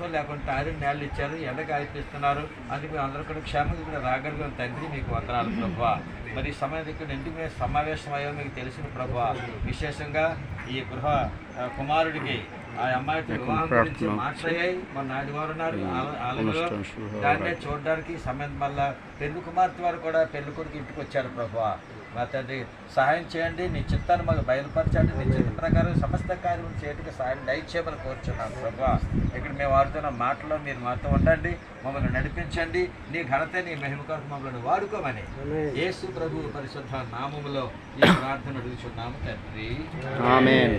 వర్షం లేకుండా తారిన నేళ్ళు ఇచ్చారు, ఎండగా అయిపిస్తున్నారు. అందుకే అందరూ కూడా క్షేమంగా ఇక్కడ రాగలిగిన తండ్రి మీకు వందనాలు ప్రభువా. మరి ఈ సమయం ఇక్కడ ఎందుకు మేము సమావేశం అయ్యో మీకు తెలిసిన ప్రభువా. విశేషంగా ఈ గృహ కుమారుడికి ఆ అమ్మాయితో వివాహం గురించి మాట్లాడాయి. మన ఆదివారం ఆలయంలో దాన్నే చూడడానికి సమయం వల్ల పెళ్లి కుమార్తె వారు కూడా పెళ్లి కొడుకు ఇంటికి వచ్చారు ప్రభువా. మా తండ్రి సహాయం చేయండి, నీ చిత్తాన్ని మాకు బయలుపరచండి, నీ చిత్త ప్రకారం సమస్త కార్యం చేయడానికి సహాయం దయచేయమని కోరుచున్నాను ప్రభువా. ఇక్కడ మేము వాడుతున్న మాటలో మీరు మాతో ఉండండి, మమ్మల్ని నడిపించండి, నీ ఘనత నీ మహిమ కొరకు మమ్మల్ని వాడుకోమని యేసు ప్రభు పరిశుద్ధ నామములో ఈ ప్రార్థన అడుగుచున్నాము తండ్రి, ఆమేన్.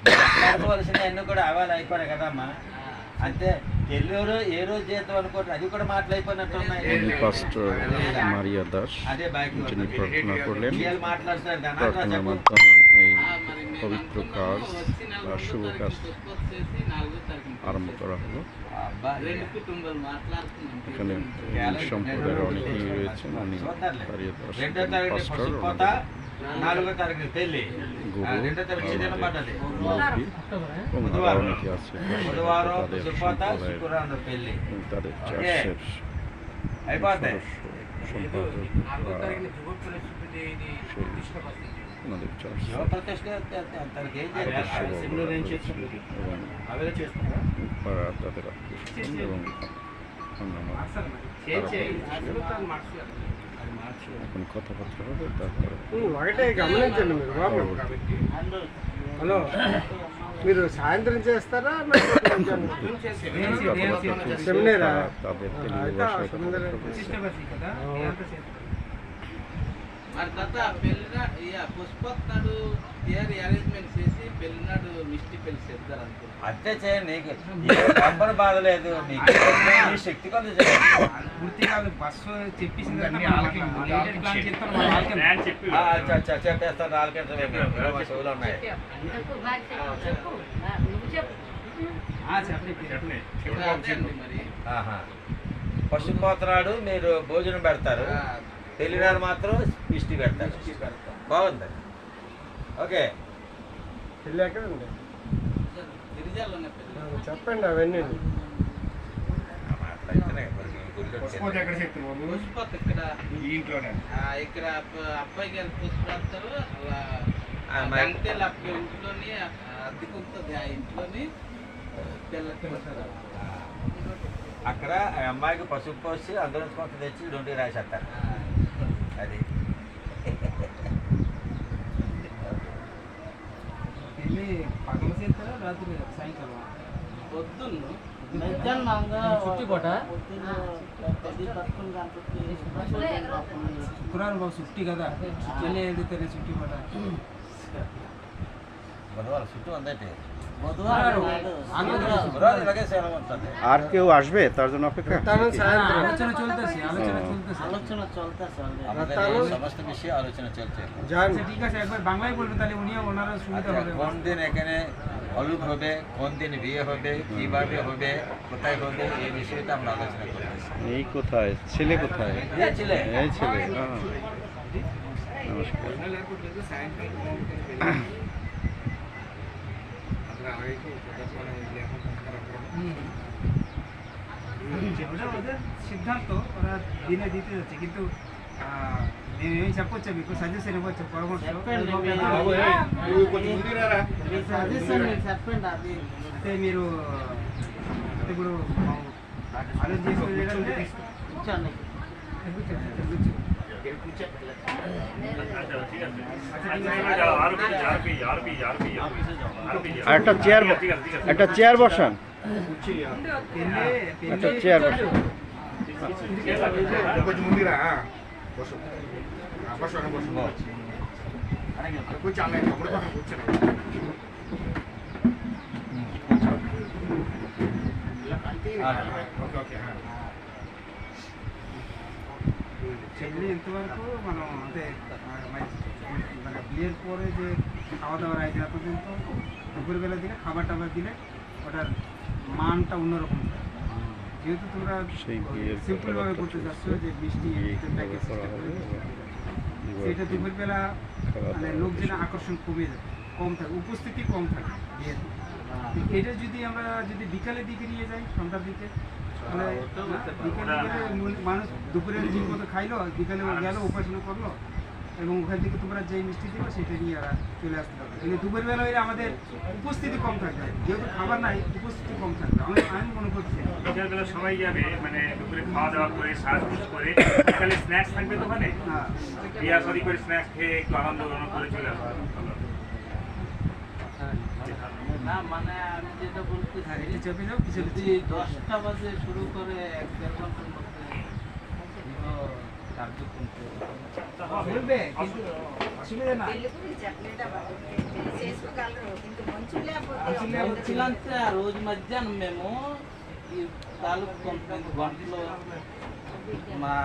మాట్లాడుకోవాల్సిన ఎన్నో కూడా అవాలు అయిపోయాయి కదమ్మా. అంతే ఎల్లూరు ఏ రోజు చేద్దాం అనుకోండి, అది కూడా మాట్లాడిపోయినట్టున్నాయి. అదే బాకీ మాట్లాడుతున్నారు. পবিত্র কাজ বা শুভ কাজ আরম্ভ করা হলো। এখানে সম্প্রদায়ের অনেকেই রয়েছেন। উনি অনেকে আছে তাদের চার্চের ওনাদের চার্চ তাদের এবং এখন কথাবার্তা হবে। హలో, మీరు సాయంత్రం చేస్తారా? సెమినారా? మరి తర్వాత పెళ్ళిన పుష్పత్ నాడు అరేంజ్మెంట్ చేసి పెళ్ళినాడు మిస్టి పెళ్లి చేద్దారు అనుకుంటున్నాను. అంతే చేయండి, నీకు బాధ లేదు, మీకు శక్తి కొంత పూర్తి కాదు. బస్సు చెప్పేసింది చెప్పేస్తాను. నాలుగంటలు షోలు ఉన్నాయి. మరి పశుపోతనాడు మీరు భోజనం పెడతారు, పెళ్ళినాడు మాత్రం ఇష్టి పెడతారు. బాగుంది, ఓకే. పెళ్ళి ఎక్కడ ఉంది చెప్పండి. అవన్నీ పుష్పత్ ఇక్కడ అబ్బాయి గారు పుష్పడతారు. గంటలు అప్పుడు ఇంట్లోని అద్దెకుంటుంది, ఆ ఇంట్లోని అక్కడ ఆ అమ్మాయికి పసుపు పోసి అందులో కొంత తెచ్చి డొంటి రాసేస్తారు. అది పెళ్ళి పగల చేస్తారా రాత్రి సాయంకాలం? పొద్దున్న శుక్రవారం బాబు చుట్టి కదా, పెళ్ళి ఎదుగుతారు చుట్టి పూట. బుధవారం చుట్టూ అందటే আর কেউ আসবে তার জন্য অপেক্ষা? আলোচনা চলতেছে। সমস্ত বিষয়ে আলোচনা চলছে। ঠিক আছে, একবার বাংলায় বলবেন, তাহলে উনিও ওনারও সুবিধা হবে। কোন দিন এখানে হলুদ হবে, কোন দিন বিয়ে হবে, কিভাবে হবে, কোথায় হবে, এই বিষয়টা আমরা আলোচনা করতেছি। এই কোথায় ছেলে, কোথায় এই ছেলে? এই ছেলে। নমস্কার। ওদের సిద్ధాంతం ওরা দিনে দিতে যাচ্ছে, কিন্তু మేము ఏం చెప్పొచ్చా మీకు? సజెషన్ ఇవ్వచ్చు, అంటే మీరు ఇప్పుడు ఆలోచన చేసుకుని একটা চেয়ার বসান, একটা চেয়ার বসান। చెల్లి ఇంతవరకు మనం అంటే মানে বিয়ের পরে যে খাওয়া দাওয়ার আয়োজন পর্যন্ত দুপুরবেলা দিলে খাবার টাবার দিলে ওটার মানটা অন্যরকম। যেহেতু তোমরা সিম্পলভাবে করতে চাচ্ছ যে মিষ্টি সেটা দুপুরবেলা মানে লোকজনের আকর্ষণ কমে যাবে। কম থাকে, উপস্থিতি কম থাকে বিয়েতে। এটা যদি আমরা বিকালের দিকে নিয়ে যাই, সন্ধ্যার দিকে, তাহলে বিকালের দিকে মানুষ দুপুরে ঠিক মতো খাইলো, বিকালে গেল উপাসনা করলো, এবং ওখান থেকে তোমরা যে মিষ্টি দেবে সেটা নিয়ে আর চলে আসতে হবে। কিন্তু দুপুরবেলা হলে আমাদের উপস্থিতি কম থাকবে, যেহেতু খাবার নাই উপস্থিতি কম থাকবে। আমি মনে করছি বিকালবেলা সবাই যাবে, মানে দুপুরে খাওয়া দাওয়া করে সাজগুজ করে বিকালে স্ন্যাক্স থাকবে তো ওখানে, হ্যাঁ, বিয়া সরি করে স্ন্যাক্স খেয়ে একটু আনন্দ করে চলে আসবে। না মানে আমি যেটা বলতেছি, হ্যাঁ, এটা চেপে যাও, পিছিয়ে যদি 10টা বাজে শুরু করে 1-1.5 ঘন্টার মধ্যে পুরো কার্যক্রম বলবে, কিন্তু অসুবিধা না। వచ్చినంత రోజు మధ్యాహ్నం మేము ఈ తాలూకు కొంత గంటలో మా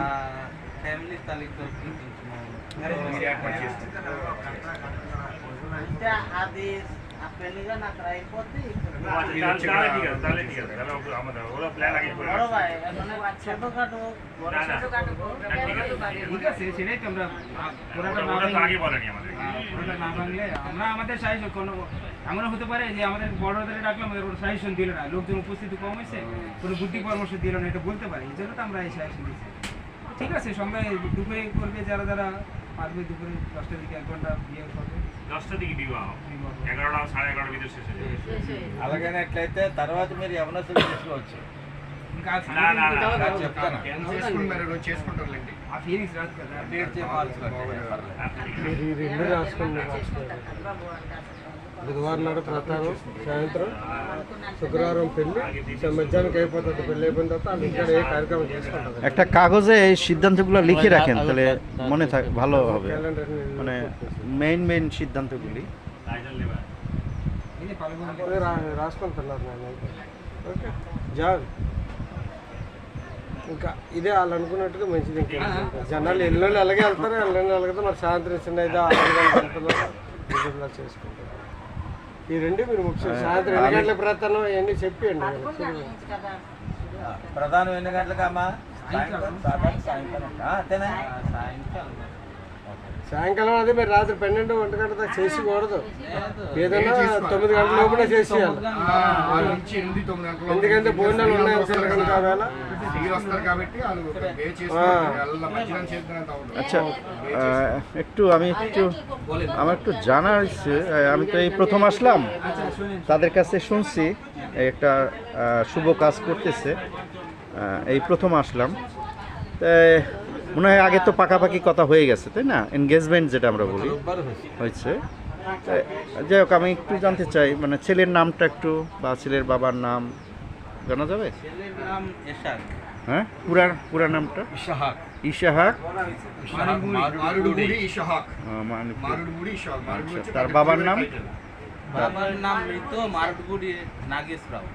ఫ్యామిలీ తాలూకు అంటే అది ఆ పెళ్లిగా నాకు అయిపోతే তাহলে ঠিক আছে, তাহলে আমাদের ওরা প্ল্যান আগে করে বড় ভাই মানে ছোটখাটো ঠিক আছে, সেটাই তো আমরা পুরোটা না ওরা তো ভাঙলে- আগে বলেনি আমাদের। পুরোটা না ভাঙলে আমরা আমাদের সাজেশন কোনো এমনও হতে পারে যে আমাদের বড়দের ডাকলাম, আমাদের কোনো সাজেশন দিল না, লোকজন উপস্থিতি কম হয়েছে, কোনো বুদ্ধি পরামর্শ দিল না, এটা বলতে পারে। এই জন্য তো আমরা এই সাজেশন দিচ্ছি। ঠিক আছে, সন্ধ্যায় দুপুরে করবে, যারা যারা পারবে দুপুরে 10টার দিকে 1 ঘন্টা বিয়ে করবে। 10টা দিকে বিবাহ, 11টা 11:30 ভিতরে শেষ হয়ে যাবে। అలాగైనట్లయితే తర్వాత మీరు యవనస్తులు చేసుకోవచ్చు. ఇంకా ఆ না না సంగతి না, నాకు చెప్తాను. ఆ ఫీలింగ్స్ రాదు కదా. తీర్చే మార్చుకోండి, పర్లేదు. బుధవారం నాడు ప్రతానం, సాయంత్రం శుక్రవారం పెళ్లి, మధ్యాహ్నానికి అయిపోతుంది. పెళ్లి అయిపోయిన తర్వాత వాళ్ళు ఇక్కడ ఏ కార్యక్రమం చేసుకుంటారు। একটা কাগজে এই সিদ্ধান্তগুলো লিখে রাখেন, তাহলে মনে থাক ভালো হবে, মানে মেইন সিদ্ধান্তগুলি। ఇది పలుగురు అదే రాసుకొని పిల్లలు నేను ఓకే జాన్. ఇంకా ఇదే వాళ్ళు అనుకున్నట్టుగా మంచిది. ఇంకా జనాలు ఎల్లుళ్ళు అలాగే వెళ్తారు, ఎల్లుళ్ళు అలాగే మరి సాయంత్రం చిన్న 5-6 గంటల చేసుకుంటారు. ఈ రెండు మీరు ముఖ్యం. సాయంత్రం 2 గంటల ప్రతానం అవన్నీ చెప్పండి. ప్రధానం ఎన్ని గంటలకమ్మా? సాయంకాలం. అంతేనా? సాయంకాలం సాయంకాలం అదే మీరు రాత్రి 12-1 గంట దాకా చేసికూడదు. ఏదైనా 9 గంటల లోపల చేసేయాలి. ఎందుకంటే భోజనాలు ఉన్నాయి కనుక వేళ। আচ্ছা, আমার একটু জানার ইচ্ছে, আমি তো এই প্রথম আসলাম, তাদের কাছে শুনছি একটা শুভ কাজ করতেছে, এই প্রথম আসলাম। তাই মনে হয় আগে তো পাকাপাকি কথা হয়ে গেছে, তাই না? এনগেজমেন্ট যেটা আমরা বলি হয়েছে। যাই হোক, আমি একটু জানতে চাই, মানে ছেলের নামটা একটু, বা ছেলের বাবার নাম জানা যাবে? ছেলের নাম এশাক। হ্যাঁ, পুরা নামটা? ইশাহাক। ইশাহাক। মারুডুডি ইশাহাক। আচ্ছা, তার বাবার নাম? বাবার নাম মৃত মারুডগুড়ি নাগেশরাও।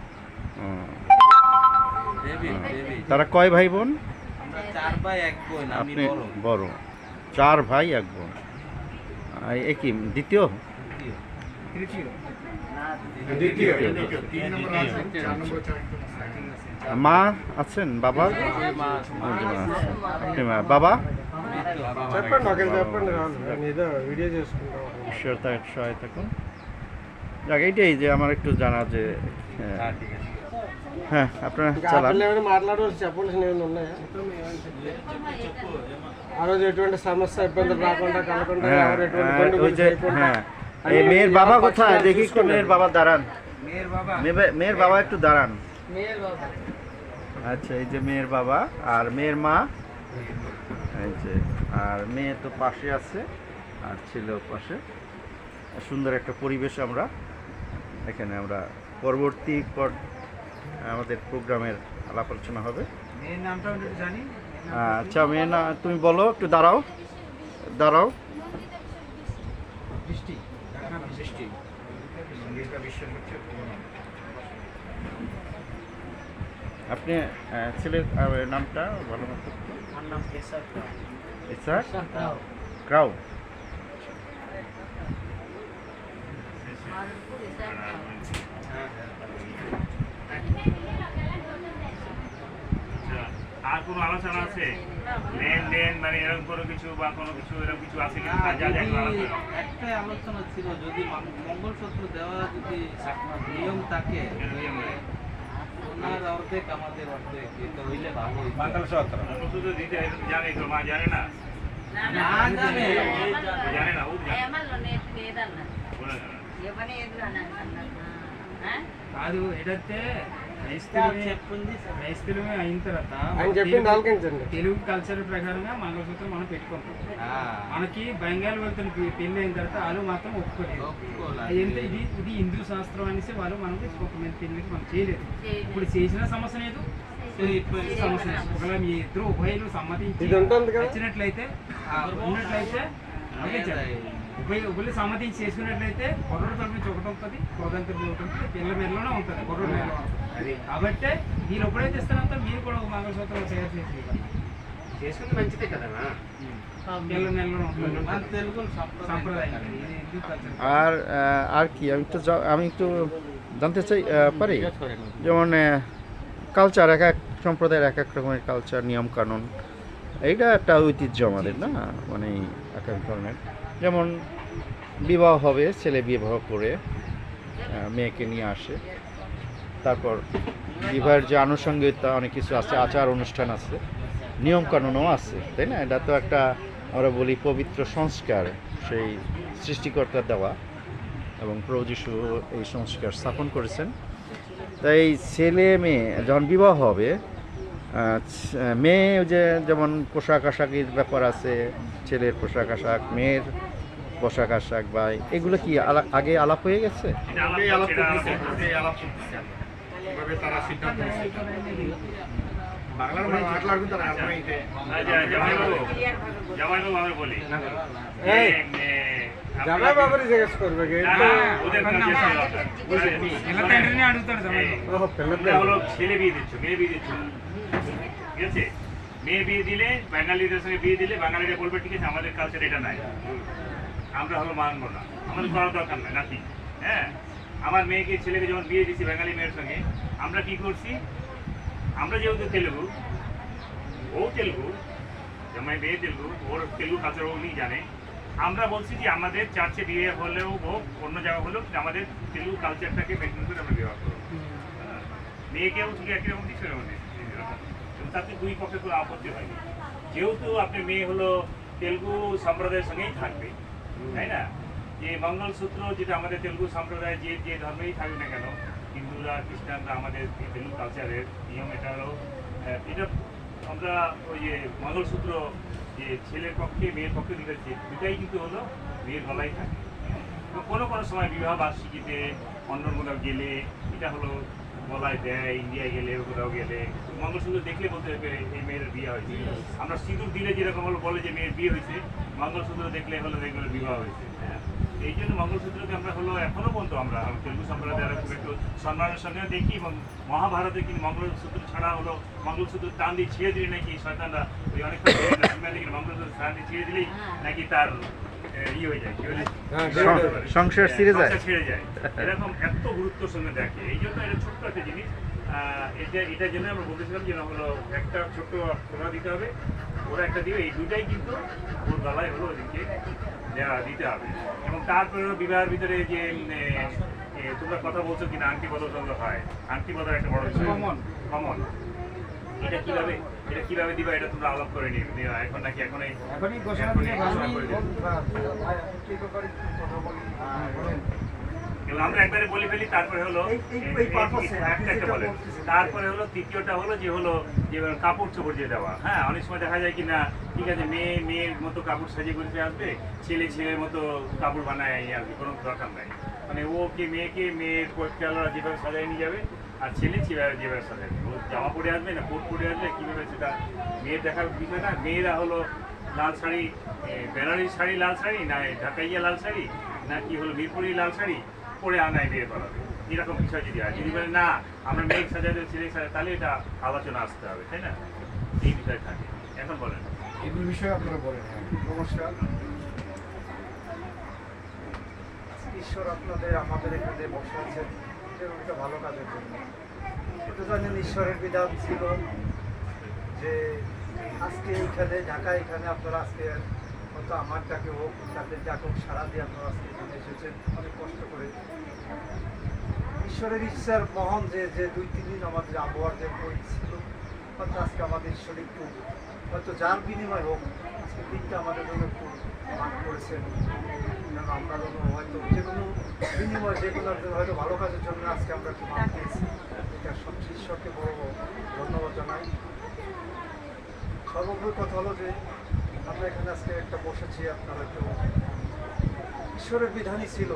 দেবী দেবী। তারা কয় ভাই বোন? আমরা 4 ভাই 1 বোন, আমি আপনি বড়। বড়। 4 ভাই 1 বোন। এ কি দ্বিতীয়? তৃতীয় মা আছেন? বাবা? আপনি মা, বাবা? చెప్పండి, ఒకరికి చెప్పండి రాను, నేను ఏదో వీడియో చేసుకుంటాం। ঈশ্বর তার সহায় থাকুন। যাক, এইটাই যে আমার একটু জানা যে হ্যাঁ, আপনারা ఇంకా ఆ চালান। పిల్ల ఏమైనా మాట్లాడవలసి చెప్పవలసిన ఏమైనా ఉన్నాయా? ఆ రోజు ఎటువంటి సమస్య ఇబ్బందులు రాకుండా కలగకుండా হ্যাঁ, ఎవరు ఎటువంటి ওই గొడవలు যে చేయకుండా হ্যাঁ, এই মেয়ের বাবা কোথায়? দেখি একটু মেয়ের বাবা দাঁড়ান। মেয়ের বাবা মেয়ের বাবা একটু দাঁড়ান। আচ্ছা, এই যে মেয়ের বাবা আর মেয়ের মা, এই যে, আর মেয়ে তো পাশে আছে আর ছেলেও পাশে। সুন্দর একটা পরিবেশ আমরা এখানে, আমরা পরবর্তী আমাদের প্রোগ্রামের আলাপ আলোচনা হবে। মেয়ের নামটাও একটু জানি। আচ্ছা, মেয়ের না, তুমি বলো, একটু দাঁড়াও। বৃষ্টি সৃষ্টি। আপনি ছেলের নামটা ভালো মতো? আমার নাম এশাক। ইসাক ক্রাউ। আর কোনো আলোচনা আছে লেনদেন মানে এরকম কোনো কিছু বা কোনো কিছু এরকম কিছু আছে কিনা যা যা এগুলো আলোচনা একটাই আলোচনা ছিল যদি মঙ্গলসূত্র দেওয়া যদি নিয়ম থাকে ওনার অর্ধেক আমাদের অর্ধেক এটা হইলে ভালো হইতো। মঙ্গলসূত্র শুধু দিতে জানে তো মা জানে না না জানে ও জানে না ও জানে বলে না కాదు ఏదైతే క్రైస్తవులమే అయిన తర్వాత ఆయన చెప్పింది ఆలకించండి. తెలుగు కల్చర్ ప్రకారంగా మంగళసూత్రం మనం పెట్టుకుంటాం. మనకి బెంగాల్ వెళ్తున్న పెళ్లి అయిన తర్వాత వాళ్ళు మాత్రం ఒప్పుకోలేదు. అంటే ఇది హిందూ శాస్త్రం అనేసి వాళ్ళు మనకి ఒక పెళ్లికి మనం చేయలేదు. ఇప్పుడు చేసిన సమస్య లేదు, సమస్య లేదు. ఒకవేళ మీ ఇద్దరు ఉభయలు సమ్మతించి ఇది ఉంటుంది కదా. వచ్చినట్లయితే ఉన్నట్లయితే ఉభయలు సమ్మతించి చేసుకున్నట్లయితే కుర్రోడు తరపు నుంచి ఒకటి ఉంటుంది, కోదం తరపు ఒకటి ఉంటుంది, పిల్ల మెడలోనే ఉంటుంది, కుర్రోడు మెడలో ఉంటుంది. కాబట్టి మీరు ఎప్పుడైతే ఇస్తారంతా మీరు కూడా ఒక మంగళసూత్రం తయారు చేసి చేసుకుంటే మంచిదే కదా. పిల్ల మెడలోనే ఉంటుంది, మన తెలుగు সাম্প্রদায়িক ఇది హిందూ కల్చర్. আর কি আমি একটু জানতে চাই পারি, যেমন কালচার এক এক সম্প্রদায়ের এক এক রকমের কালচার, নিয়ম কানুন, এইটা একটা ঐতিহ্য আমাদের না, মানে এক এক ধরনের। যেমন বিবাহ হবে, ছেলে বিবাহ করে মেয়েকে নিয়ে আসে, তারপর বিবাহের যে আনুষঙ্গিকতা অনেক কিছু আছে, আচার অনুষ্ঠান আছে, নিয়ম কানুনও আছে, তাই না? এটা তো একটা আমরা বলি পবিত্র সংস্কার, সেই সৃষ্টিকর্তার দেওয়া, এবং প্রভু যিশু এই সংস্কার স্থাপন করেছেন। তাই ছেলে মেয়ে যখন বিবাহ হবে, মেয়ে যে যেমন পোশাক আশাকের ব্যাপার আছে, ছেলের পোশাক আশাক, মেয়ের পোশাক আশাক, বা এগুলো কি আগে আলাপ হয়ে গেছে? জামাইবাবু আমি বলি এই, জামাই বাবারই জিজ্ঞেস করবে কি? ওদের কোনো জিজ্ঞেস করার দরকার নেই। పిల్ల తండ్రిని అడుగుతాడు జమాయి. ওহ, పిల్ల তোমরা হলো ছেলে বিয়ে দিচ্ছ, মেয়ে বিয়ে দিচ্ছ, ঠিক আছে? মেয়ে বিয়ে দিলে, বাঙালিদের সঙ্গে বিয়ে দিলে বাঙালিরা বলবে ঠিক আছে আমাদের কালচার এটা নাই, আমরা হলো মানবো না, আমাদের করার দরকার নাই, নাকি? হ্যাঁ, আমার মেয়েকে ছেলেকে যখন বিয়ে দিচ্ছি বাঙালি মেয়ের সঙ্গে, আমরা কি করছি? আমরা যেহেতু তেলুগু, ও তেলুগু, জামাই মেয়ে তেলুগু, ওর তেলুগু কালচার ও উনি জানে, আমরা বলছি যে আমাদের চার্চে বিয়ে হলেও হোক, অন্য জায়গা হলেও আমাদের তেলুগু কালচারটাকে মেনটেন করে আমরা বিবাহ করবো। মেয়েকেও ঠিক একই রকম কিছু তাতে দুই পক্ষে কোনো আপত্তি হয়নি, যেহেতু আপনার মেয়ে হলো তেলুগু সম্প্রদায়ের সঙ্গেই থাকবে, তাই না? যে মঙ্গলসূত্র যেটা আমাদের তেলুগু সম্প্রদায় যে যে ধর্মেই থাকবে না কেন, হিন্দুরা খ্রিস্টানরা, আমাদের তেলুগু কালচারের নিয়ম এটা হলো, এটা আমরা ওই যে মঙ্গলসূত্র যে ছেলের পক্ষে মেয়ের পক্ষে দুটাই কিন্তু হলো মেয়ের গলায় থাকে। কোনো কোনো সময় বিবাহ বার্ষিকীতে অন্য কোথাও গেলে এটা হলো গলায় দেয়, ইন্ডিয়ায় গেলে কোথাও গেলে মঙ্গলসূত্র দেখলে বলতে হবে এই মেয়ের বিয়ে হয়েছে। আমরা সিঁদুর দিলে যেরকম হলো বলে যে মেয়ের বিয়ে হয়েছে, মঙ্গলসূত্র দেখলে হলো দেখলে বিবাহ হয়েছে। হ্যাঁ, এই জন্য মঙ্গলসূত্রকে আমরা হলো এখনো পর্যন্ত আমরা তেলুগু সম্প্রদায়ের খুব একটু সম্মানের সঙ্গে দেখি, এবং মহাভারতে কিন্তু মঙ্গলসূত্র ছাড়া হলো মঙ্গলসূত্র টান দিয়ে ছিঁড়ে দিলে নাকি শয়তানরা ওই অনেকটা মঙ্গলসূত্র টান দিয়ে ছিঁড়ে দিলেই নাকি তার ই হয়ে যায়, সংসার ছিঁড়ে যায়, ছেড়ে যায়, এরকম এত গুরুত্বর সঙ্গে দেখে। এই জন্য এটা ছোট্ট একটা জিনিস, এটার জন্য আমরা বলেছিলাম যে হলো একটা ছোট্ট ওরা দিতে হবে, ওরা একটা দিবে, এই দুটাই কিন্তু ওর গলায় হলো ওদিকে দিতে হবে। এবং তারপরে বিবাহের ভিতরে যে তোমরা কথা বলছো কিনা আংটি বদল হয়, আংটি বদল একটা বড় কমন, এটা কিভাবে দিবা এটা তোমরা আলাপ করে নিও এখন, নাকি এখনই ঘোষণা দিয়ে করে দিও? আমরা একবারে বলে ফেলি, তারপরে হলো একটা বলে, তারপরে হলো তৃতীয়টা হলো যে কাপড় চোপড় দিয়ে দেওয়া। হ্যাঁ, অনেক সময় দেখা যায় কিনা ঠিক আছে মেয়ের মতো কাপড় সাজিয়ে গুছিয়ে আসবে, ছেলের মতো কাপড় বানায় আসবে, কোনো দরকার নাই। মানে মেয়েকে মেয়ের খেলোয়াড় যেভাবে সাজায় নিয়ে যাবে, আর ছেলে যেভাবে সাজাবে, ও জামা পরে আসবে না কোট পরে আসবে, কীভাবে সেটা মেয়ের দেখার বিষয় না। মেয়েরা হলো লাল শাড়ি, বেনারসি শাড়ি লাল শাড়ি, না ঢাকাইয়া লাল শাড়ি, না কি হলো মিরপুরি লাল শাড়ি পরে আনায় বিয়ে করাবে, এরকম বিষয় যদি হয়, যদি বলে না আমরা মেয়ে সাজাতে ছেলে সাজাতে, তাহলে এটা আলোচনা আসতে হবে, তাই না? এই বিষয় থাকে। এখন বলেন এই বিষয়ে আপনারা বলেন। নমস্কার, ঈশ্বর আপনাদের আমাদের এখানে বসাচ্ছেন একটা ভালো কাজের জন্য। সেটা জানেন ঈশ্বরের বিধান ছিল যে আজকে এইখানে ঢাকা এখানে আপনারা আজকে হয়তো আমার ডাকে হোক তাদের ডাক হোক সারা দিয়ে আপনারা আজকে এখানে এসেছেন অনেক কষ্ট করে। ঈশ্বরের ইচ্ছার মহান যে যে 2-3 দিন আমাদের আবহাওয়ার যে ছিল হয়তো আজকে আমাদের ঈশ্বর একটু হয়তো যার বিনিময় হোক আজকে দিনটা আমাদের জন্য একটু মাফ করেছেন। কারণ আমরা যেন হয়তো যে কোনো বিনিময় যে কোনো হয়তো ভালো কাজের জন্য আজকে আমরা একটু মাফ পেয়েছি, এটা সবচেয়ে ঈশ্বরকে বড় ধন্যবাদ জানাই। সর্বোপরি কথা হলো যে আমরা এখানে আজকে একটা বসেছি, আপনারা একটু ঈশ্বরের বিধানই ছিল,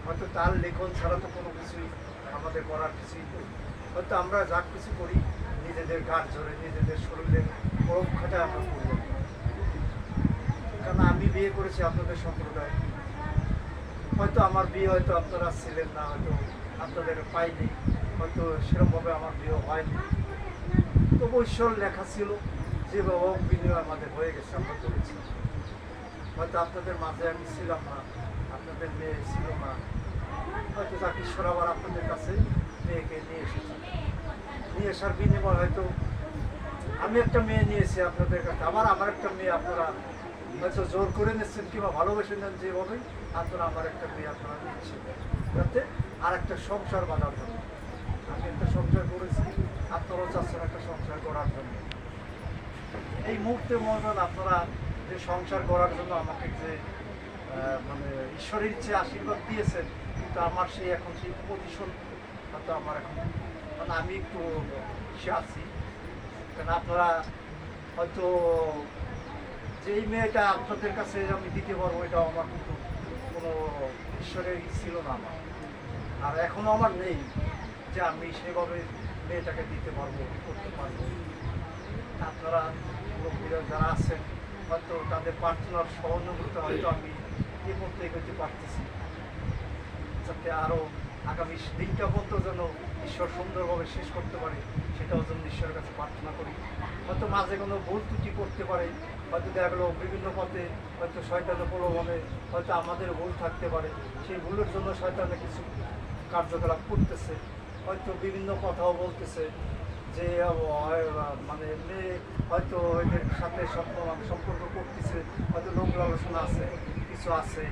হয়তো তার লেখন ছাড়া তো কোনো কিছুই আমাদের করার কিছুই নেই। হয়তো আমরা যা কিছু করি নিজেদের গাছ ধরে নিজেদের শরীরের পরম খাটায় আমরা করি। কারণ আমি বিয়ে করেছি আপনাদের সম্প্রদায়, হয়তো আমার বিয়ে হয়তো আপনারা ছিলেন না, হয়তো আপনাদের পাইনি, হয়তো সেরকমভাবে আমার বিয়ে হয়নি, তবু ঈশ্বর লেখা ছিল যেভাবে বিনিময় আমাদের হয়ে গেছে আমরা করেছি। হয়তো আপনাদের মাঝে আমি ছিলাম না, আপনাদের মেয়ে ছিল না, হয়তো যাক ঈশ্বর আবার আপনাদের কাছে মেয়েকে নিয়ে এসেছে। নিয়ে আসার বিনিময় হয়তো আমি একটা মেয়ে নিয়েছি আপনাদের কাছে, আবার আমার একটা মেয়ে আপনারা হয়তো জোর করে নিচ্ছেন কিংবা ভালোবেসে নেন যেভাবে আপনারা আমার একটা মেয়ে আপনারা নিচ্ছেন, যাতে আর একটা সংসার বাঁধার জন্য। আমি একটা সংসার করেছি, আপনারাও চাচ্ছেন একটা সংসার করার জন্য। এই মুহূর্তে মহাজন আপনারা যে সংসার করার জন্য আমাকে যে মানে ঈশ্বরের ইচ্ছে আশীর্বাদ দিয়েছেন, কিন্তু আমার সেই এখন সেই পজিশন হয়তো আমার এখন মানে আমি একটু সে আছি। কারণ আপনারা হয়তো যেই মেয়েটা আপনাদের কাছে আমি দিতে পারবো এটাও আমার কিন্তু কোনো ঈশ্বরের ছিল না আমার, আর এখনও আমার নেই যে আমি সেভাবে মেয়েটাকে দিতে পারবো করতে পারবো। আপনারা লোকেরা যারা আছেন হয়তো তাদের প্রার্থনার সহযোগিতা হয়তো আমি এ করতে এগোতে পারতেছি, যাতে আরও আগামী দিনটা পর্যন্ত যেন ঈশ্বর সুন্দরভাবে শেষ করতে পারে, সেটাও যেন ঈশ্বরের কাছে প্রার্থনা করি। হয়তো মাঝে কোনো ভুল ত্রুটি করতে পারে, হয়তো দেখা গেলো বিভিন্ন পথে হয়তো শয়তানের প্রলোভনে হয়তো আমাদের ভুল থাকতে পারে, সেই ভুলের জন্য শয়তানে কিছু কার্যকলাপ করতেছে, হয়তো বিভিন্ন কথাও বলতেছে যে মানে মেয়ে হয়তো এদের সাথে সম্পর্ক করতেছে, হয়তো নোংরা আলোচনা আছে, কিছু আছে,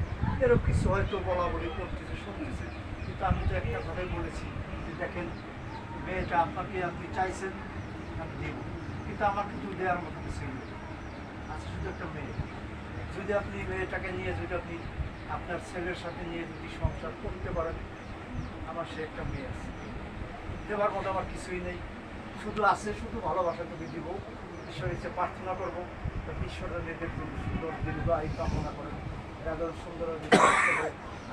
এরকম কিছু হয়তো বলা বলি করতেছে শুনতেছে। কিন্তু আমি তো একটা কথাই বলেছি যে দেখেন মেয়েটা আপনাকে আপনি চাইছেন আমি দেব, কিন্তু আমার কিছু দেওয়ার মতো কিছু নেই, আছে শুধু একটা মেয়ে। যদি আপনি মেয়েটাকে নিয়ে যদি আপনি আপনার ছেলের সাথে নিয়ে যদি সংসার করতে পারেন, আমার সে একটা মেয়ে আছে, দেওয়ার মতো আমার কিছুই নেই, শুধু আছে শুধু ভালোবাসাটুকু দিব। ঈশ্বরের ইচ্ছে প্রার্থনা করবো ঈশ্বরের মেয়েদের জন্য সুন্দর দীর্ঘ আয়ু কামনা করেন, এরা সুন্দর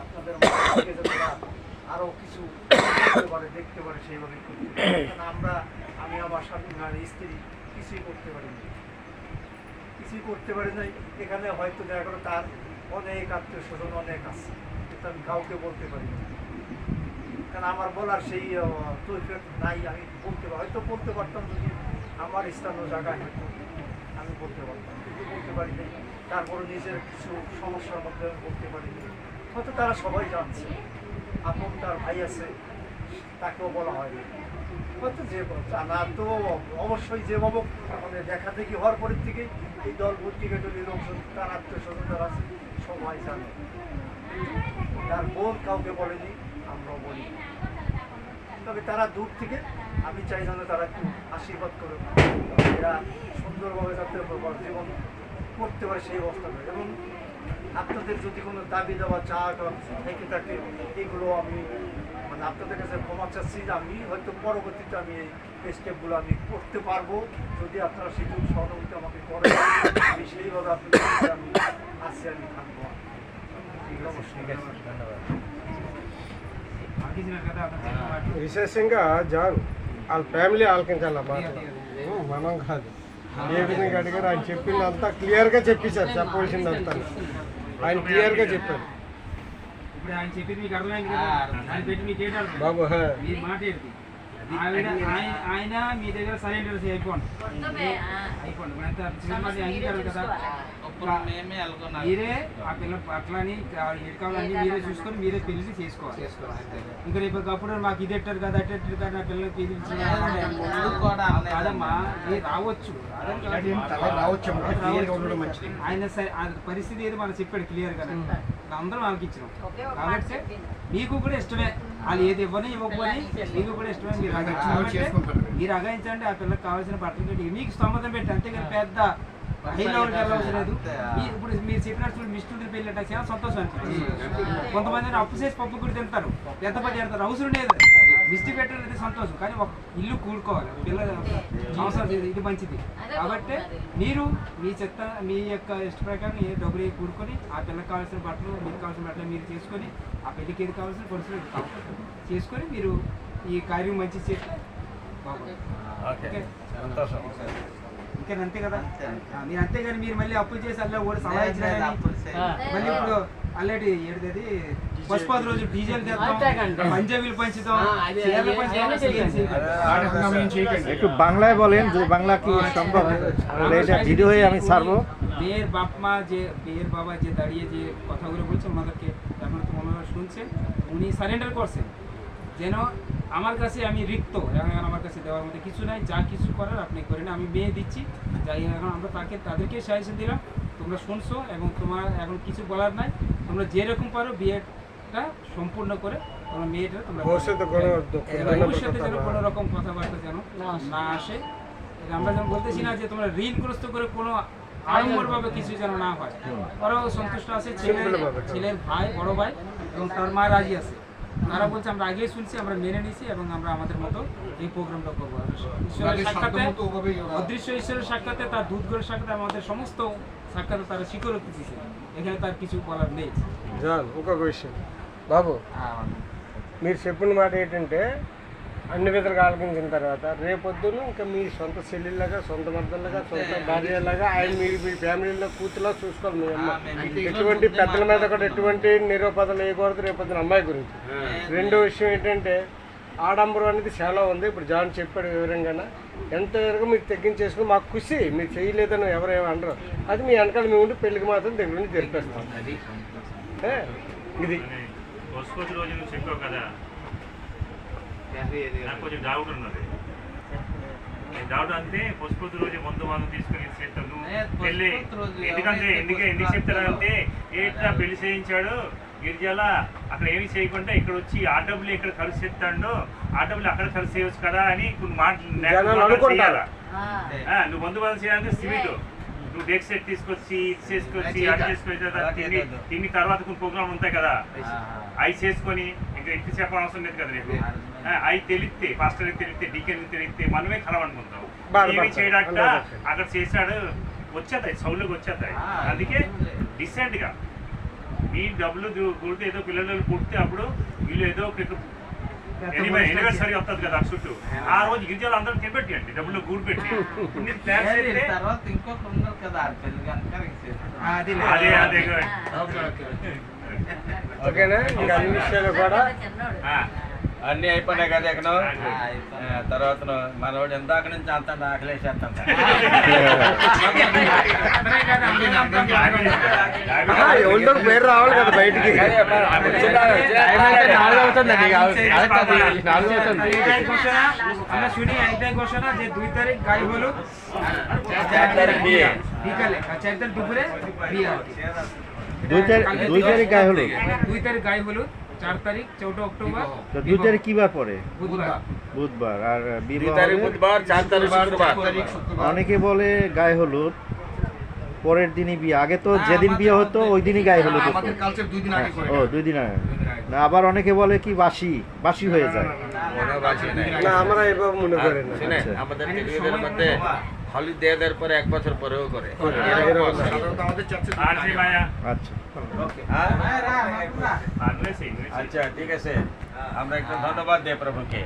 আপনাদের থেকে যারা আরও কিছু দেখতে পারে সেইভাবে করতে। কারণ আমি আমার স্বামী স্ত্রী কিছুই করতে পারিনি, কিছুই করতে পারি নাই। এখানে হয়তো দেখা গেলো তার অনেক আত্মীয় স্বজন অনেক আছে, কিন্তু আমি কাউকে বলতে পারি না, কারণ আমার বলার সেই তৈরি নাই। আমি হয়তো বলতে পারতাম যদি আমার স্থানীয় জায়গায় হয়তো আমি বলতে পারতাম, কিন্তু বলতে পারি নাই। তারপরে নিজের কিছু সমস্যার মধ্যে আমি বলতে পারিনি। হয়তো তারা সবাই জানছে, আপন তার ভাই আছে তাকেও বলা হয়নি, হয়তো যে জানা তো অবশ্যই যেভাবে মানে দেখা দেখি হওয়ার পরের থেকে এই দল ভর্তিকে যদি লোকজন তার আত্মীয় স্বজন যারা আছে সবাই জানে, তার বোন কাউকে বলেনি, আমরাও বলি। তবে তারা দূর থেকে আমি চাই যেন তারা একটু আশীর্বাদ করে এরা সুন্দরভাবে যাতে জীবন করতে পারে সেই অবস্থা করে। এবং আপনাদের যদি কোনো দাবি দেওয়া চাওয়া থেকে থাকে এগুলো আমি মানে আপনাদের কাছে ক্ষমা চাচ্ছি যে আমি হয়তো পরবর্তীতে আমি এই স্টেপগুলো আমি করতে পারবো, যদি আপনারা সেটুকু সহযোগিতা আমাকে করেন, আমি সেইভাবে আপনাদের কাছে আমি আসি, আমি থাকবো। విశేషంగా జాన్ వాళ్ళ ఫ్యామిలీ ఆలకించాల మనం కాదు. ఏ విధంగా అడిగారు ఆయన చెప్పిందంతా క్లియర్గా చెప్పేశారు, చెప్పవలసిందంతా ఆయన క్లియర్గా చెప్పారు. ఇప్పుడు ఆయన చెప్పింది మీకు అర్థమైంది కదా, ఆయన పెట్టి మీకు ఏంటంటే బాబు మీ మాట ఏంటి? ఆయన మీ దగ్గర సరెండర్ అయిపోండి అయిపోండి అంత సినిమాది అంగీకారం కదా అప్పుడు మేమే అనుకున్నాం. మీరే ఆ పిల్ల అట్లని ఎడకాలన్నీ మీరే చూసుకొని మీరే పెళ్లి చేసుకోవాలి. ఇంకా రేపు అప్పుడు మాకు ఇది ఎట్టారు కదా అటు ఎట్టారు కదా నా పిల్లలకి పెళ్లి ముందు కూడా అన్నయ్య కాదమ్మా మీరు రావచ్చు ఆయన ఆ పరిస్థితి ఏదో మనం చెప్పాడు క్లియర్ గా అందరం వాళ్ళకి ఇచ్చినాం కాబట్టి మీకు కూడా ఇష్టమే వాళ్ళు ఏది ఇవ్వని ఇవ్వకపోని మీకు కూడా ఇష్టమే మీరు అగాయించండి ఆ పిల్లకి కావాల్సిన బట్టలు పెట్టి మీకు స్తోమతం పెట్టి అంతేగాని పెద్ద హై లెవెల్కి వెళ్ళవసరం లేదు. ఇప్పుడు మీరు చెప్పినట్టు మిస్టుడి పెళ్ళి అంటే చాలా సంతోషం అనిపిస్తుంది. కొంతమంది అప్పు చేసి పప్పు కూడా తింటారు ఎంత పని చేస్తారు అవసరం లేదు మిస్టి పెట్టాలంటే సంతోషం కానీ ఒక ఇల్లు కూడుకోవాలి పిల్లల అవసరం ఇది మంచిది కాబట్టి మీరు మీ యొక్క ఇష్ట ప్రకారం ఏ డబ్బులు కూడుకొని ఆ పిల్లకి కావాల్సిన బట్టలు మీకు కావాల్సిన బట్టలు మీరు చేసుకొని ఆ పెళ్ళికి ఏది కావాల్సిన పరిస్థితులు చేసుకొని మీరు ఈ కార్యం మంచి చేస్తే బాగుంటుంది. ఇంకా అంతే కదా మీరు అంతేగాని మీరు మళ్ళీ అప్పులు చేసి అలా కూడా సలహా ఇచ్చినారని మళ్ళీ ఇప్పుడు అల్లటి ఏడుది పశుపతి రోజు డీజిల్ తెస్తాం పంజాబీలు పంచుతాం చీరలు పంచుతాం একটু বাংলায় বলেন যে বাংলা কি সম্ভব এটা ভিডিও হয়ে আমি ছাড়বো মেয়ের বাপ মা যে মেয়ের বাবা যে দাঁড়িয়ে যে কথাগুলো বলছে ওনাদেরকে এখন তো ওনারা শুনছেন উনি সারেন্ডার করছেন যেন আমার কাছে আমি রিক্ত এখন আমার কাছে দেওয়ার মধ্যে কিছু নাই যা কিছু করার আপনি করেন আমি মেয়ে দিচ্ছি যাই এখন আমরা তাদেরকে সাজেশন দিলাম তোমরা শুনছো এবং তোমার এখন কিছু বলার নাই তোমরা যেরকম পারো বিয়েটা সম্পূর্ণ করে তোমরা মেয়েটা তোমরা ভবিষ্যতে যেন কোনো রকম কথাবার্তা যেন না আসে আমরা যেন বলতেছি না যে তোমরা ঋণগ্রস্ত করে কোনো আড়ম্বরভাবে কিছু যেন না হয় ওরাও সন্তুষ্ট আছে ছেলের ভাই বড় ভাই এবং তার মা রাজি আছে তারা বলছে আমরা আগেই শুনছি আমরা মেনে নিছি এবং আমরা আমাদের মতো এই প্রোগ্রামটা করবো ঈশ্বরের সাক্ষাতে অদৃশ্য ঈশ্বরের সাক্ষাতে তার দূতগণের সাক্ষাতে আমাদের সমস্ত সাক্ষাতে তারা স্বীকারোক্তি দিচ্ছে এখানে তার কিছু বলার নেই జాన్ ఇంకొక విషయం బాబు మీరు చెప్పిన మాట ఏంటంటే అన్ని విధాలుగా ఆలోచించిన తర్వాత రేపొద్దున ఇంకా మీ సొంత చెల్లెళ్ళగా సొంత మద్దళ్ళగా సొంత భార్యలాగా ఆయన మీరు మీ ఫ్యామిలీలో కూతులా చూసుకోవాలి మీ అమ్మ ఎటువంటి పెద్దల మీద కూడా ఎటువంటి నిరూపదలు వేయకూడదు రేపొద్దున అమ్మాయి గురించి రెండో విషయం ఏంటంటే ఆడంబరం అనేది చాలా ఉంది ఇప్పుడు జాన్ చెప్పాడు వివరంగా ఎంత వరకు మీరు తగ్గించేసుకుని మాకు ఖుషి మీరు చేయలేదని ఎవరేమో అనరు అది మీ వెనకాల మేము ఉండి పెళ్ళికి మాత్రం దగ్గర నుండి జరిపేస్తాం ఇది పశుపతి రోజు నువ్వు చెప్పావు కదా నాకు కొంచెం డౌట్ ఉన్నది డౌట్ అంటే పశుపతి రోజు మందు తీసుకుని చేస్తాను పెళ్ళి ఎందుకు చెప్తారంటే ఏట్లా పెళ్లి చేయించాడు గిరిజాల అక్కడ ఏమి చేయకుండా ఇక్కడ వచ్చి ఆ డబ్బులు ఇక్కడ ఖర్చు చేస్తాడు ఆ డబ్బులు అక్కడ ఖర్చు చేయవచ్చు కదా అని కొన్ని మాటలు నువ్వు మందు వాళ్ళు చేయాలంటే సిమెంట్ నువ్వు డెక్ సెట్ తీసుకొచ్చి ఇది చేసుకొచ్చి అది చేసుకొచ్చి తిని తర్వాత కొన్ని ప్రోగ్రామ్ ఉంటాయి కదా అవి చేసుకొని ఇంకా ఇంటి చెప్పడం అవసరం లేదు కదా రేపు అవి తెలిస్తే పాస్టర్ తెలిస్తే డీకెన్ తెలిస్తే మనమే ఖరాబ్ అనుకుంటాం ఏమి చేయడాట అక్కడ చేశాడు వచ్చేస్తాయి సౌలుకి వచ్చేస్తాయి అందుకే డిసెంట్గా మీ డబ్బులు కొడితే ఏదో పిల్లలు పుడితే అప్పుడు వీళ్ళు ఏదో ఎనివర్సరీ వస్తుంది కదా చుట్టూ ఆ రోజు గిరిజలు అందరూ తినబెట్టి డబ్బులు గూడు పెట్టి తర్వాత ఇంకొక ఉన్నారు కదా అదే అదే ఓకేనా ఇంకా అన్ని విషయాలు కూడా అన్నీ అయిపోయినాయి కదా ఎక్కడ తర్వాత మనోడు ఇందాక నుంచి అంత ఆకలేసేస్తాం ఎవరితో పేరు రావాలి కదా బయటికి শুনি একটাই ঘোষণা যে 2 তারিখ গাই হলো 4 তারিখ বিকালে 4 তারিখ দুপুরে বিয়ে হবে 2 তারিখ গায়ে হলো 2 তারিখ গাই হলো 4 তারিখ 14 অক্টোবর তো 2 তারিখ কি বার পড়ে বুধবার বুধবার আর বিবাহ 2 তারিখ বুধবার 4 তারিখ শুক্রবার অনেকে বলে গায়ে হলুদ পরের দিনই বিয়ে আগে তো যেদিন বিয়ে হতো ওই দিনই গায়ে হলুদ হতো আমাদের কালচার 2 দিন আগে করে ও 2 দিন আগে না আবার অনেকে বলে কি বাসি হয়ে যায় না আমরা এভাবে মনে করি না আমাদের তেলুগুদের মধ্যে হলি দেওয়ার পরে 1 বছর পরেও করে আচ্ছা আচ্ছা ঠিক আছে আমরা একটু ধন্যবাদ দেই প্রভুকে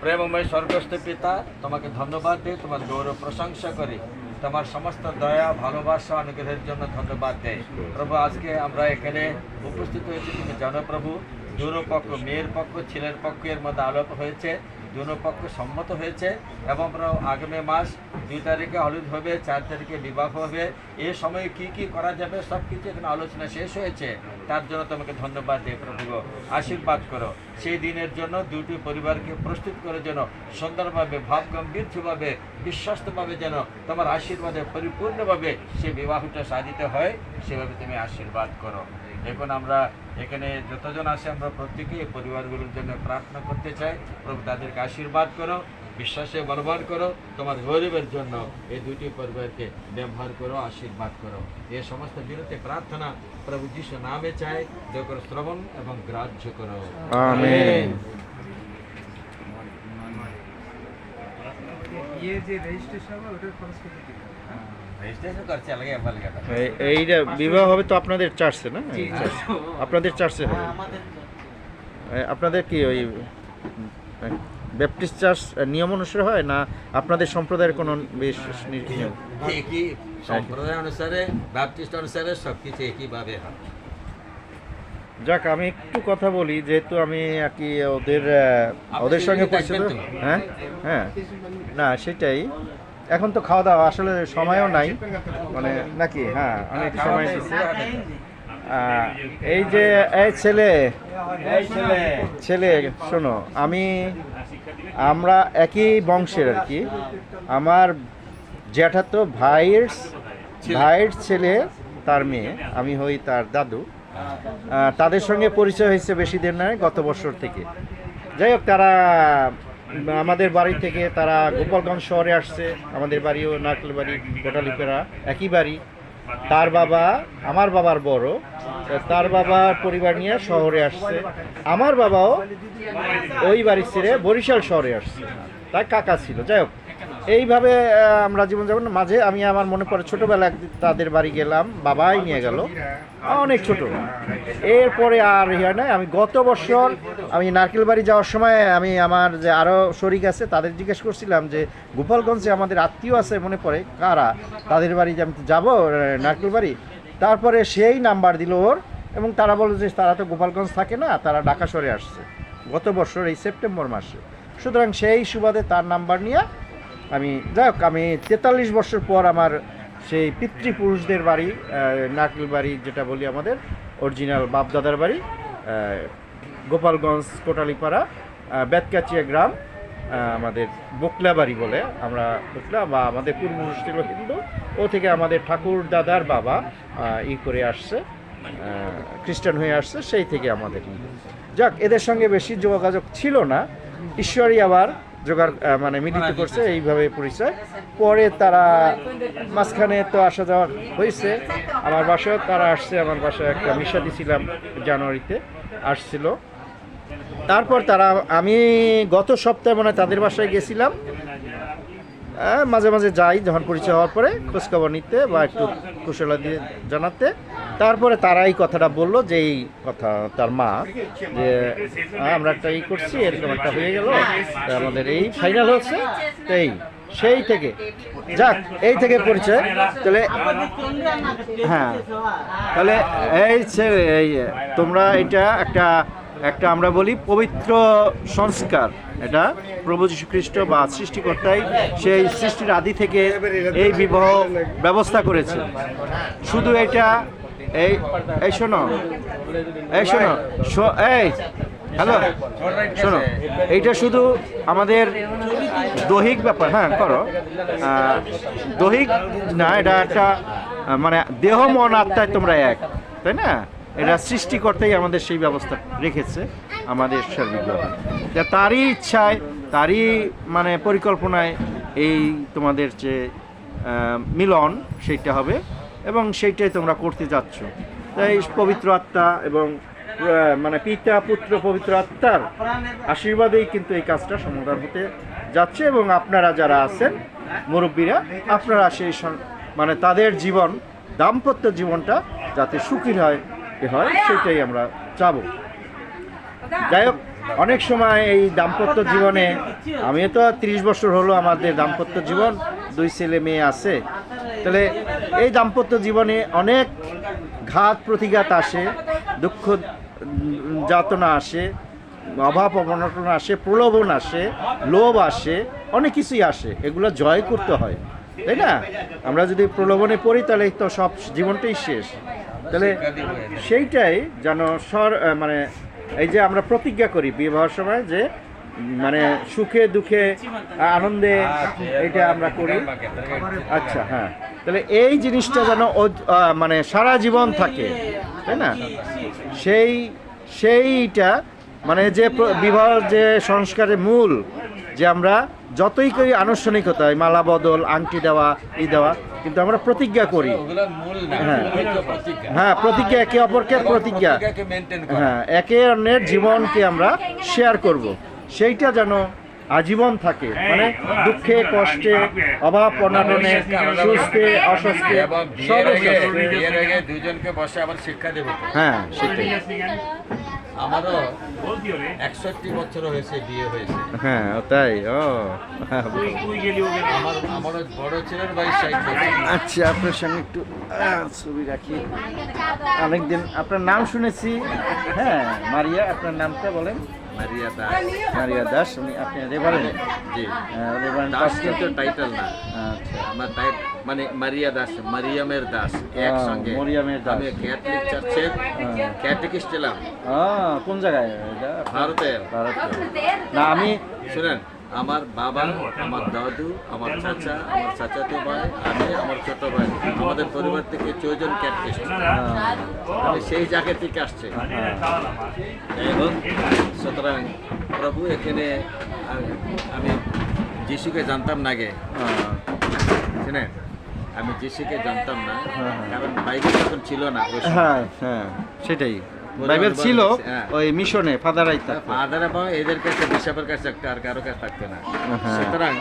প্রেমময় স্বর্গস্থ পিতা তোমাকে ধন্যবাদ দেই তোমার গৌরব প্রশংসা করি তোমার সমস্ত দয়া ভালোবাসা অনুগ্রহের জন্য ধন্যবাদ দেই প্রভু আজকে আমরা এখানে উপস্থিত হয়েছি তুমি জানো প্রভু দুরো পক্ষ মেয়ের পক্ষ ছেলের পক্ষের মধ্যে আলাপ হয়েছে দুনো পক্ষ সম্মত হয়েছে এবং আমরা আগামী মাস 2 তারিখে হলুদ হবে, 4 তারিখে বিবাহ হবে। এই সময়ে কি কি করা যাবে সব কিছু এখানে আলোচনা শেষ হয়েছে। তার জন্য তোমাকে ধন্যবাদ দিই প্রভু, আশীর্বাদ করো। সেই দিনের জন্য দুটি পরিবারকে প্রস্তুত করে যেন সুন্দরভাবে, ভাবগম্ভীরভাবে, বিশ্বস্তভাবে যেন তোমার আশীর্বাদে পরিপূর্ণভাবে সেই বিবাহটা সাধিত হয়, সেভাবে তুমি আশীর্বাদ করো। এখন আমরা এখানে যতজন আসে আমরা প্রত্যেকেই এই পরিবারগুলোর জন্য প্রার্থনা করতে চাই। প্রভু তাদেরকে আশীর্বাদ করো, বিশ্বাসে বলবান করো, তোমার গৌরবের জন্য এই দুটি পরিবারকে ব্যবহার করো, আশীর্বাদ করো। এই সমস্ত বিরতি প্রার্থনা প্রভু যিশু নামে চাই, দয়া করে শ্রবণ এবং গ্রাহ্য করো। আমেন। বিয়ে যে রেজিস্ট্রেশন হবে ওটার খরচ কত দিতে হবে? হ্যাঁ? রেজিস্ট্রেশন করছে আলাদা এবার কথা। এইটা বিবাহ হবে তো আপনাদের চার্চে না? আপনাদের চার্চে হবে। আপনাদের কি ওই ব্যাপটিস্ট চার্চ নিয়ম অনুসারে হয় না আপনাদের সম্প্রদায়ের কোনো বিশেষ নিয়ম? একই সম্প্রদায় অনুসারে, ব্যাপটিস্ট অনুসারে সবকিছু একইভাবে হয়। যাক, আমি একটু কথা বলি, যেহেতু আমি আর কি ওদের সঙ্গে পরিচিত। হ্যাঁ হ্যাঁ, না সেটাই। এখন তো খাওয়া দাওয়া আসলে সময়ও নাই, মানে নাকি? হ্যাঁ, অনেক সময় দিচ্ছে। এই যে এই ছেলে শোনো, আমরা একই বংশের আর কি। আমার জ্যাঠাতো ভাইয়ের ছেলে, তার মেয়ে, আমি হই তার দাদু। তাদের সঙ্গে পরিচয় হয়েছে বেশি দিন নয়, গত বছর থেকে। যাই হোক, তারা আমাদের বাড়ি থেকে তারা গোপালগঞ্জ শহরে আসছে। আমাদের বাড়িও নারকেলবাড়ি, কোটালীপাড়া, একই বাড়ি। তার বাবা আমার বাবার বড়, তার বাবার পরিবার নিয়ে শহরে আসছে। আমার বাবাও ওই বাড়ি ছেড়ে বরিশাল শহরে আসছে, তার কাকা ছিল। যাই হোক, এইভাবে আমরা জীবনযাপন। মাঝে আমি আমার মনে পড়ে ছোটোবেলা একদিন তাদের বাড়ি গেলাম, বাবাই নিয়ে গেল, অনেক ছোট। এরপরে আর হয় নাই। আমি গত বছর আমি নারকেল বাড়ি যাওয়ার সময় আমি আমার যে আরও শরিক আছে তাদের জিজ্ঞেস করছিলাম যে গোপালগঞ্জে আমাদের আত্মীয় আছে মনে পড়ে কারা, তাদের বাড়ি যে আমি যাবো নারকেল বাড়ি। তারপরে সেই নাম্বার দিল ওর, এবং তারা বলল যে তারা তো গোপালগঞ্জ থাকে না, তারা ঢাকা শহরে আসছে গত বছর এই সেপ্টেম্বর মাসে। সুতরাং সেই সুবাদে তার নাম্বার নিয়ে আমি, যাই হোক, আমি 43 বছর পর আমার সেই পিতৃপুরুষদের বাড়ি, নারকেল বাড়ি যেটা বলি আমাদের অরিজিনাল বাপদাদার বাড়ি, গোপালগঞ্জ কোটালীপাড়া, বেতকাচিয়া গ্রাম, আমাদের বকলা বাড়ি বলে আমরা, বকলা বা আমাদের পূর্বপুরুষ ছিল হিন্দু, ও থেকে আমাদের ঠাকুর দাদার বাবা করে আসছে, খ্রিস্টান হয়ে আসছে, সেই থেকে আমাদের। যাক, এদের সঙ্গে বেশি যোগাযোগ ছিল না, ঈশ্বরই আবার জোগাড় মানে মিলিত করছে, এইভাবে পরিচয়। পরে তারা মাঝখানে তো আসা যাওয়া হয়েছে, আমার বাসায় তারা আসছে, আমার বাসায় একটা মিশা দিছিলাম জানুয়ারিতে, আসছিল। তারপর তারা, আমি গত সপ্তাহে মানে তাদের বাসায় গেছিলাম, মাঝে মাঝে যাই যখন পরিচয় হওয়ার পরে খোঁজখবর নিতে বা একটু কুশলা দিয়ে জানাতে। তারপরে তারা এই কথাটা বললো যে এই কথা, তার মা, যে আমরা একটা করছি, এরকম একটা হয়ে গেল, আমাদের এই ফাইনাল হচ্ছে। তো সেই থেকে, যাক, এই থেকে পরিচয়। তাহলে হ্যাঁ, তাহলে এই তোমরা এটা একটা আমরা বলি পবিত্র সংস্কার। এটা প্রভু যীশু খ্রিস্ট বা সৃষ্টিকর্তাই সেই সৃষ্টির আদি থেকে এই বিবাহ ব্যবস্থা করেছে। শুধু এটা শোনো হ্যালো, শোনো, এইটা শুধু আমাদের দৈহিক ব্যাপার। হ্যাঁ, করো, দৈহিক না, এটা একটা মানে দেহ মন আত্মায় তোমরা এক, তাই না? এটা সৃষ্টিকর্তাই আমাদের সেই ব্যবস্থা রেখেছে আমাদের সার্বিকভাবে। তারই ইচ্ছায়, তারই মানে পরিকল্পনায় এই তোমাদের যে মিলন সেইটা হবে, এবং সেইটাই তোমরা করতে যাচ্ছ। তাই পবিত্র আত্মা এবং মানে পিতা পুত্র পবিত্র আত্মার আশীর্বাদেই কিন্তু এই কাজটা সমাধান হতে যাচ্ছে। এবং আপনারা যারা আছেন মুরব্বীরা, আপনারা সেই মানে তাদের জীবন, দাম্পত্য জীবনটা যাতে সুখী হয় সেটাই আমরা চাবো। যাই হোক, অনেক সময় এই দাম্পত্য জীবনে, আমিও তো 30 বছর হলো আমাদের দাম্পত্য জীবন, 2 ছেলে মেয়ে আছে। তাহলে এই দাম্পত্য জীবনে অনেক ঘাত প্রতিঘাত আসে, দুঃখ যাতনা আসে, অভাব অনটন আসে, প্রলোভন আসে, লোভ আসে, অনেক কিছুই আসে, এগুলো জয় করতে হয়, তাই না? আমরা যদি প্রলোভনে পড়ি তাহলে তো সব জীবনটাই শেষ। তাহলে সেইটাই যেন মানে এই যে আমরা প্রতিজ্ঞা করি বিবাহের সময় যে মানে সুখে দুঃখে আনন্দে এটা আমরা করি। আচ্ছা, হ্যাঁ, তাহলে এই জিনিসটা যেন মানে সারা জীবন থাকে, তাই না? সেইটা মানে যে বিবাহ যে সংস্কারের মূল, যে আমরা যতই করি আনুষ্ঠানিকতা হয়, মালা বদল, আংটি দেওয়া, দেওয়া, কিন্তু আমরা প্রতিজ্ঞা করি। হ্যাঁ, প্রতিজ্ঞা, একে অপরকে প্রতিজ্ঞা, হ্যাঁ, একে অন্যের জীবনকে আমরা শেয়ার করব, সেইটা যেন আজীবন থাকে, মানে দুঃখে কষ্টে অভাব অনাটনে সুস্থে অসুস্থে দুজনকে বসে আবার শিক্ষা দেবো। হ্যাঁ, সেটাই। আমারও 61 বছর হয়েছে, বিয়ে হয়েছে। হ্যাঁ, তাই। ও আমারও বড় ছেলের বয়স 60 বছর। আচ্ছা, আপনার সঙ্গে একটু ছবি রাখি। অনেকদিন আপনার নাম শুনেছি। হ্যাঁ, মারিয়া, আপনার নামটা বলেন। মারিয়া দাস। মারিয়া দাস, আপনি রেভারেন্ড? জি, রেভারেন্ড দাস কিন্তু টাইটেল না। আচ্ছা, আমার মানে মারিয়া দাস, মারিয়ামের দাস একসঙ্গে। মরিয়ামের দাস। আমি ক্যাথলিক চার্চের ক্যাটেকিস্ট ছিলাম। কোন জায়গায় এটা? ভারতের। ভারতে। না, আমি শুনেন, আমার বাবা, আমার দাদু, আমার চাচা, আমার চাচাতো ভাই, আমি, আমার ছোট ভাই, আমাদের পরিবার থেকে 4 জন ক্যাটেকিস্ট। আমি সেই জায়গা থেকে আসছে। এবং সুতরাং প্রভু এখানে আমি যিশুকে জানতাম না গে, শুনেন, আমি যিশুকে জানতাম না, কারণ বাইবেল তখন ছিল না। হ্যাঁ, হ্যাঁ, সেটাই। বাইবেল ছিল ওই মিশনে, ফাদারাই থাকতো। ফাদার এবং এদের কাছে, বিশপের কাছে একটা, আর কারো কাছে থাকতো না। সুতরাং